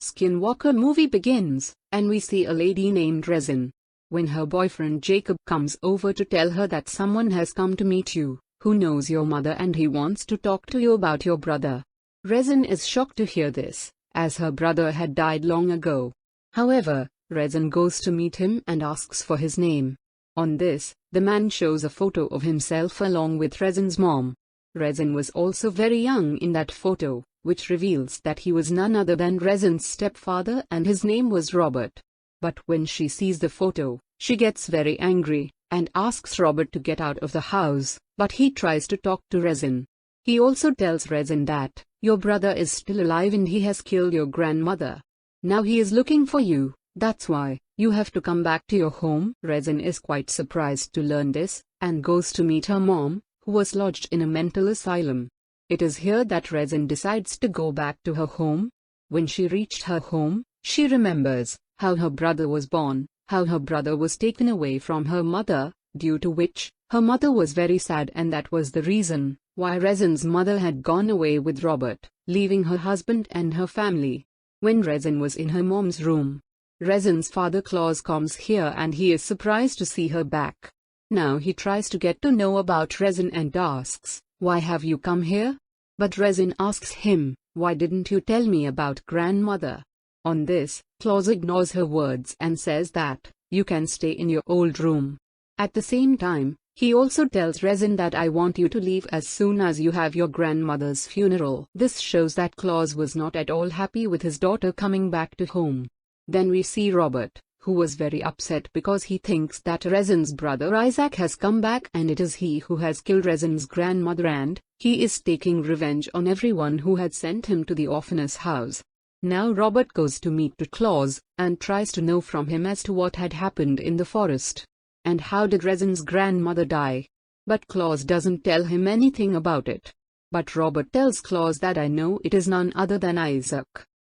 Skinwalker movie begins, and we see a lady named Regine. When her boyfriend Jacob comes over to tell her that someone has come to meet you, who knows your mother and he wants to talk to you about your brother. Regine is shocked to hear this, as her brother had died long ago. However, Regine goes to meet him and asks for his name. On this, the man shows a photo of himself along with Regine's mom. Regine was also very young in that photo, which reveals that he was none other than Regine's stepfather and his name was Robert. But when she sees the photo, she gets very angry, and asks Robert to get out of the house, but he tries to talk to Regine. He also tells Regine that, your brother is still alive and he has killed your grandmother. Now he is looking for you, that's why, you have to come back to your home. Regine is quite surprised to learn this, and goes to meet her mom, who was lodged in a mental asylum. It is here that Regine decides to go back to her home. When she reached her home, she remembers how her brother was born, how her brother was taken away from her mother, due to which, her mother was very sad, and that was the reason why Regine's mother had gone away with Robert, leaving her husband and her family. When Regine was in her mom's room, Regine's father Klaus comes here and he is surprised to see her back. Now he tries to get to know about Regine and asks, why have you come here? But Regine asks him, why didn't you tell me about grandmother? On this, Klaus ignores her words and says that, you can stay in your old room. At the same time, he also tells Regine that I want you to leave as soon as you have your grandmother's funeral. This shows that Klaus was not at all happy with his daughter coming back to home. Then we see Robert, who was very upset because he thinks that Regine's brother Isaac has come back and it is he who has killed Regine's grandmother, and he is taking revenge on everyone who had sent him to the orphanage house. Now Robert goes to meet Klaus, and tries to know from him as to what had happened in the forest. And how did Regine's grandmother die? But Klaus doesn't tell him anything about it. But Robert tells Klaus that I know it is none other than Isaac.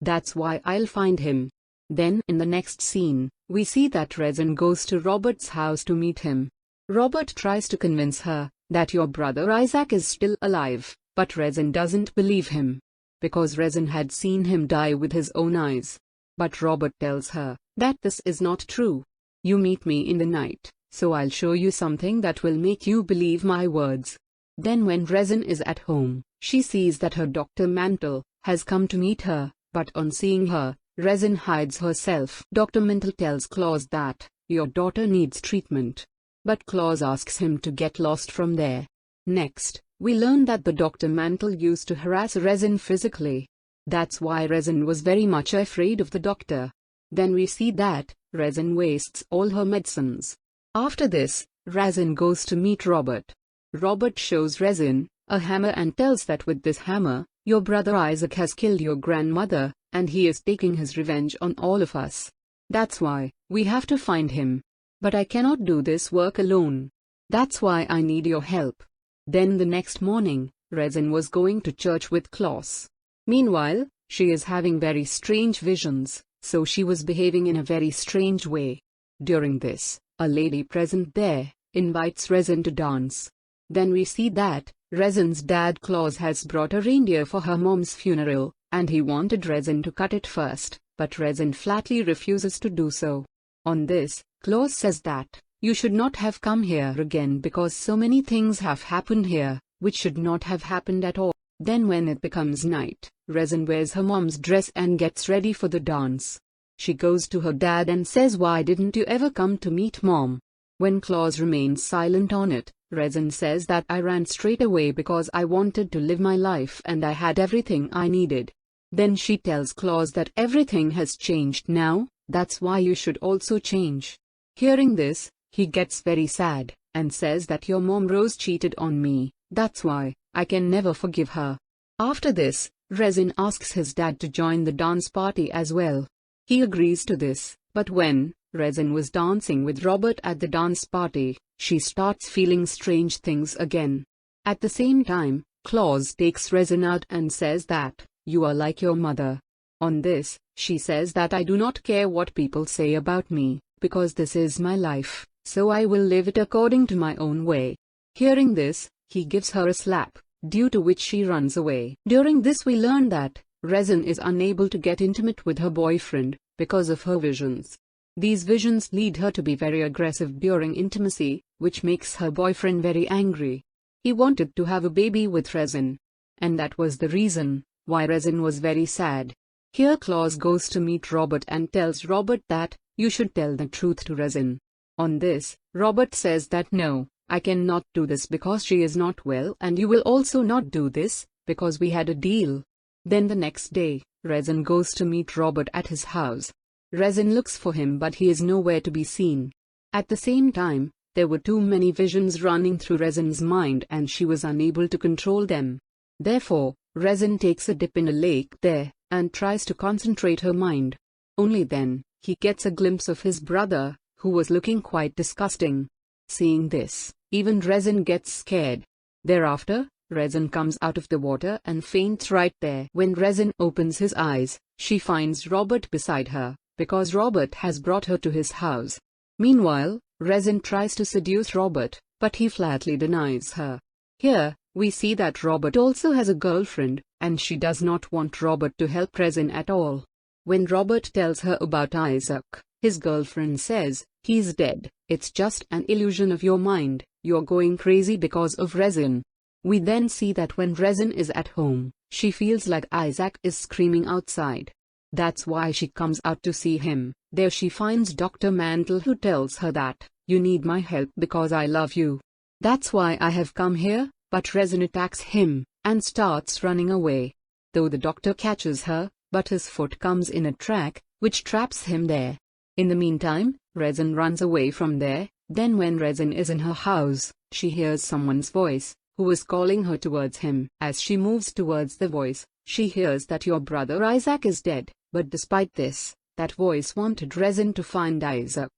That's why I'll find him. Then in the next scene, we see that Regine goes to Robert's house to meet him. Robert tries to convince her that your brother Isaac is still alive, but Regine doesn't believe him, because Regine had seen him die with his own eyes. But Robert tells her that this is not true. You meet me in the night, so I'll show you something that will make you believe my words. Then when Regine is at home, she sees that her Dr. Mantle has come to meet her, but on seeing her, Regine hides herself. Dr. Mantle tells Klaus that, your daughter needs treatment. But Klaus asks him to get lost from there. Next, we learn that the Dr. Mantle used to harass Regine physically. That's why Regine was very much afraid of the doctor. Then we see that Regine wastes all her medicines. After this, Regine goes to meet Robert. Robert shows Regine a hammer and tells that with this hammer, your brother Isaac has killed your grandmother, and he is taking his revenge on all of us. That's why we have to find him. But I cannot do this work alone. That's why I need your help. Then the next morning, Regine was going to church with Klaus. Meanwhile, she is having very strange visions, so she was behaving in a very strange way. During this, a lady present there invites Regine to dance. Then we see that Regine's dad Klaus has brought a reindeer for her mom's funeral, and he wanted Regine to cut it first, but Regine flatly refuses to do so. On this, Klaus says that, you should not have come here again because so many things have happened here, which should not have happened at all. Then when it becomes night, Regine wears her mom's dress and gets ready for the dance. She goes to her dad and says, why didn't you ever come to meet mom? When Klaus remains silent on it, Regine says that I ran straight away because I wanted to live my life and I had everything I needed. Then she tells Klaus that everything has changed now, that's why you should also change. Hearing this, he gets very sad, and says that your mom Rose cheated on me, that's why I can never forgive her. After this, Regine asks his dad to join the dance party as well. He agrees to this, but when Regine was dancing with Robert at the dance party, she starts feeling strange things again. At the same time, Klaus takes Regine out and says that, you are like your mother. On this, she says that I do not care what people say about me, because this is my life, so I will live it according to my own way. Hearing this, he gives her a slap, due to which she runs away. During this we learn that Regine is unable to get intimate with her boyfriend because of her visions. These visions lead her to be very aggressive during intimacy, which makes her boyfriend very angry. He wanted to have a baby with Regine, and that was the reason why Regine was very sad. Here Claus goes to meet Robert and tells Robert that, you should tell the truth to Regine. On this, Robert says that no, I cannot do this because she is not well, and you will also not do this, because we had a deal. Then the next day, Regine goes to meet Robert at his house. Regine looks for him but he is nowhere to be seen. At the same time, there were too many visions running through Regine's mind and she was unable to control them. Therefore, Regine takes a dip in a lake there, and tries to concentrate her mind. Only then, he gets a glimpse of his brother, who was looking quite disgusting. Seeing this, even Regine gets scared. Thereafter, Regine comes out of the water and faints right there. When Regine opens his eyes, she finds Robert beside her, because Robert has brought her to his house. Meanwhile, Regine tries to seduce Robert, but he flatly denies her. Here, we see that Robert also has a girlfriend, and she does not want Robert to help Regine at all. When Robert tells her about Isaac, his girlfriend says, he's dead, it's just an illusion of your mind, you're going crazy because of Regine. We then see that when Regine is at home, she feels like Isaac is screaming outside. That's why she comes out to see him. There she finds Dr. Mantle, who tells her that, you need my help because I love you. That's why I have come here, but Regine attacks him, and starts running away. Though the doctor catches her, but his foot comes in a track, which traps him there. In the meantime, Regine runs away from there. Then when Regine is in her house, she hears someone's voice, who is calling her towards him. As she moves towards the voice, she hears that your brother Isaac is dead, but despite this, that voice wanted Regine to find Isaac.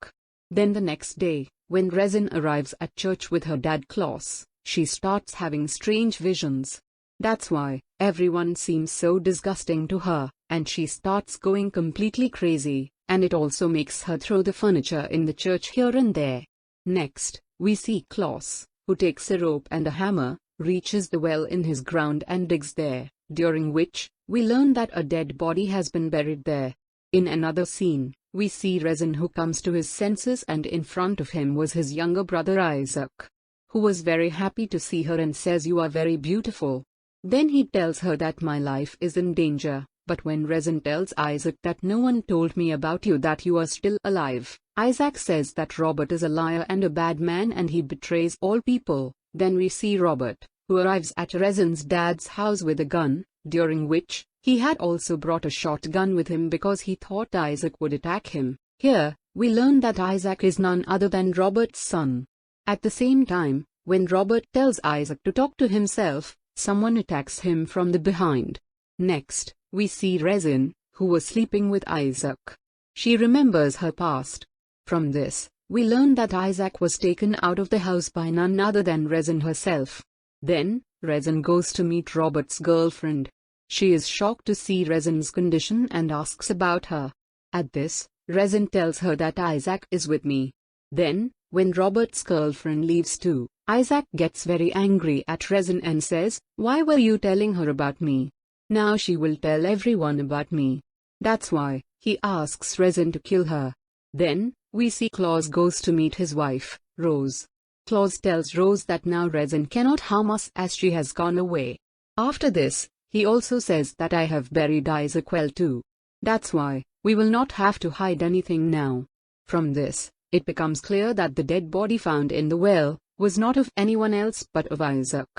Then the next day, when Regine arrives at church with her dad Klaus, she starts having strange visions. That's why everyone seems so disgusting to her, and she starts going completely crazy, and it also makes her throw the furniture in the church here and there. Next, we see Klaus, who takes a rope and a hammer, reaches the well in his ground and digs there, during which, we learn that a dead body has been buried there. In another scene, we see Regine, who comes to his senses, and in front of him was his younger brother Isaac, who was very happy to see her and says, you are very beautiful. Then he tells her that my life is in danger, but when Regine tells Isaac that no one told me about you, that you are still alive, Isaac says that Robert is a liar and a bad man and he betrays all people. Then we see Robert, who arrives at Regine's dad's house with a gun, during which, he had also brought a shotgun with him because he thought Isaac would attack him. Here, we learn that Isaac is none other than Robert's son. At the same time, when Robert tells Isaac to talk to himself, someone attacks him from the behind. Next, we see Regine, who was sleeping with Isaac. She remembers her past. From this, we learn that Isaac was taken out of the house by none other than Regine herself. Then, Regine goes to meet Robert's girlfriend. She is shocked to see Regine's condition and asks about her. At this, Regine tells her that Isaac is with me. Then, when Robert's girlfriend leaves too, Isaac gets very angry at Regine and says, why were you telling her about me? Now she will tell everyone about me. That's why, he asks Regine to kill her. Then, we see Claus goes to meet his wife, Rose. Claus tells Rose that now Regine cannot harm us as she has gone away. After this, he also says that I have buried Isaac well too. That's why, we will not have to hide anything now. From this, it becomes clear that the dead body found in the well was not of anyone else but of Isaac.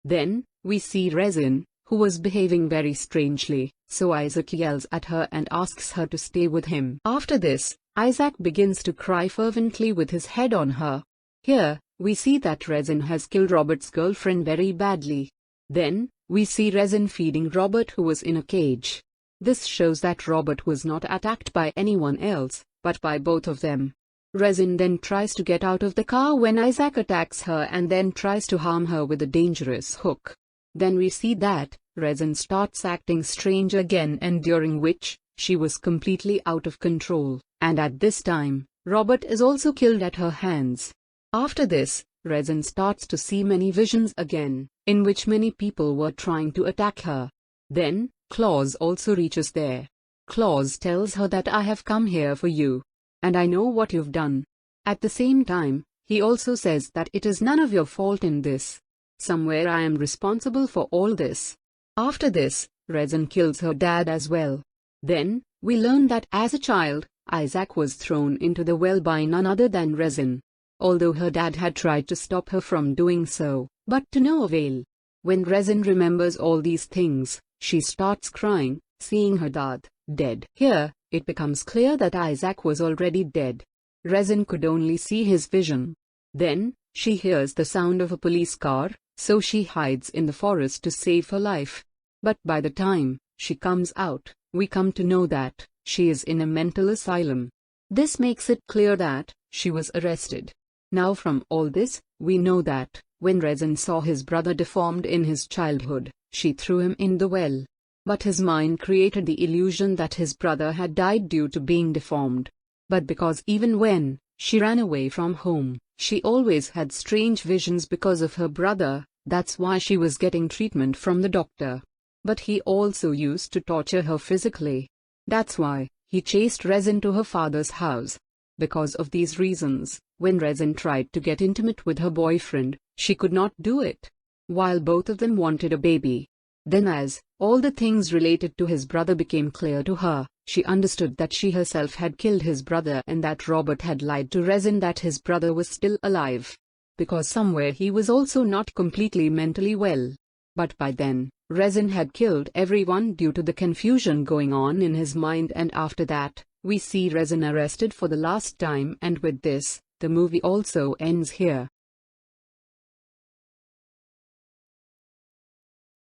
Then, we see Regine, who was behaving very strangely, so Isaac yells at her and asks her to stay with him. After this, Isaac begins to cry fervently with his head on her. Here, we see that Regine has killed Robert's girlfriend very badly. Then, we see Regine feeding Robert, who was in a cage. This shows that Robert was not attacked by anyone else, but by both of them. Regine then tries to get out of the car when Isaac attacks her and then tries to harm her with a dangerous hook. Then we see that Regine starts acting strange again, and during which, she was completely out of control, and at this time, Robert is also killed at her hands. After this, Regine starts to see many visions again, in which many people were trying to attack her. Then, Claus also reaches there. Claus tells her that I have come here for you. And I know what you've done. At the same time, he also says that it is none of your fault in this. Somewhere I am responsible for all this. After this, Regine kills her dad as well. Then, we learn that as a child, Isaac was thrown into the well by none other than Regine. Although her dad had tried to stop her from doing so, but to no avail. When Regine remembers all these things, she starts crying, seeing her dad dead. Here, it becomes clear that Isaac was already dead. Regine could only see his vision. Then, she hears the sound of a police car, so she hides in the forest to save her life. But by the time she comes out, we come to know that she is in a mental asylum. This makes it clear that she was arrested. Now from all this, we know that when Regine saw his brother deformed in his childhood, she threw him in the well. But his mind created the illusion that his brother had died due to being deformed. But because even when she ran away from home, she always had strange visions because of her brother, that's why she was getting treatment from the doctor. But he also used to torture her physically. That's why he chased Regine to her father's house. Because of these reasons, when Regine tried to get intimate with her boyfriend, she could not do it. While both of them wanted a baby. Then as all the things related to his brother became clear to her, she understood that she herself had killed his brother and that Robert had lied to Regine that his brother was still alive. Because somewhere he was also not completely mentally well. But by then, Regine had killed everyone due to the confusion going on in his mind, and after that, we see Regine arrested for the last time, and with this, the movie also ends here.